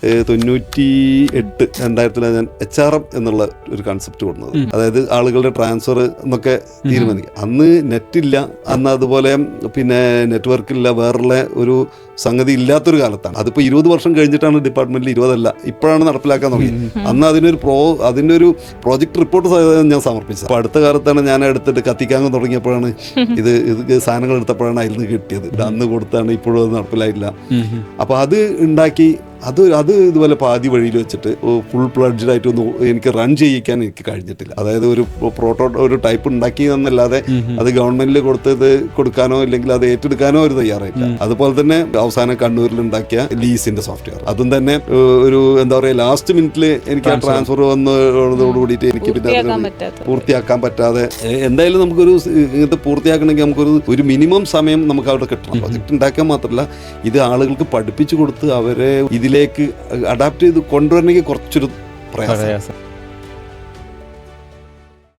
98 ഞാൻ HRM എന്നുള്ള ഒരു കൺസെപ്റ്റ് കൊടുക്കുന്നത്. അതായത് ആളുകളുടെ ട്രാൻസ്ഫർ എന്നൊക്കെ തീരുമാനിക്കുക. അന്ന് നെറ്റില്ല, അന്ന് അതുപോലെ പിന്നെ നെറ്റ്വർക്ക് ഇല്ല, വേറെ ഒരു സംഗതി ഇല്ലാത്തൊരു കാലത്താണ്. അതിപ്പോൾ 20 വർഷം കഴിഞ്ഞിട്ടാണ് ഡിപ്പാർട്ട്മെന്റിൽ, 20 അല്ല, ഇപ്പോഴാണ് നടപ്പിലാക്കാൻ തുടങ്ങിയത്. അന്ന് അതിൻ്റെ ഒരു പ്രോജക്ട് റിപ്പോർട്ട് ഞാൻ സമർപ്പിച്ചത്. അപ്പോൾ അടുത്ത കാലത്താണ് ഞാൻ എടുത്തിട്ട് കത്തിക്കാൻ തുടങ്ങിയപ്പോഴാണ് ഇത് സാധനങ്ങൾ എടുത്തപ്പോഴാണ് അതിൽ നിന്ന് കിട്ടിയത്. അന്ന് കൊടുത്താണ്, ഇപ്പോഴും അത് നടപ്പിലായില്ല. അപ്പോൾ അത് ഉണ്ടാക്കി അത് ഇതുപോലെ പാതി വഴിയിൽ വെച്ചിട്ട് ഫുൾ ഫ്ലഡ്ജഡ് ആയിട്ടൊന്നും എനിക്ക് റൺ ചെയ്യിക്കാൻ എനിക്ക് കഴിഞ്ഞിട്ടില്ല. അതായത് ഒരു ടൈപ്പ് ഉണ്ടാക്കി എന്നല്ലാതെ അത് ഗവൺമെന്റിൽ കൊടുക്കാനോ ഇല്ലെങ്കിൽ അത് ഏറ്റെടുക്കാനോ ഒരു തയ്യാറായില്ല. അതുപോലെ തന്നെ അവസാനം കണ്ണൂരിൽ ഉണ്ടാക്കിയ ലീസിന്റെ സോഫ്റ്റ്വെയർ, അതും തന്നെ ഒരു എന്താ പറയുക, ലാസ്റ്റ് മിനിറ്റിൽ എനിക്ക് ആ ട്രാൻസ്ഫർ വന്നതോടുകൂടിയിട്ട് എനിക്ക് പിന്നെ പൂർത്തിയാക്കാൻ പറ്റാതെ, എന്തായാലും നമുക്കൊരു ഇങ്ങനത്തെ പൂർത്തിയാക്കണമെങ്കിൽ നമുക്കൊരു മിനിമം സമയം നമുക്ക് അവിടെ കിട്ടണം. പ്രൊജക്ട് ഉണ്ടാക്കാൻ മാത്രമല്ല, ഇത് ആളുകൾക്ക് പഠിപ്പിച്ചു കൊടുത്ത് അവരെ ഇതിലേക്ക് അഡാപ്റ്റ് ചെയ്ത് കൊണ്ടുവരണമെങ്കിൽ കുറച്ചൊരു പ്രയാസം.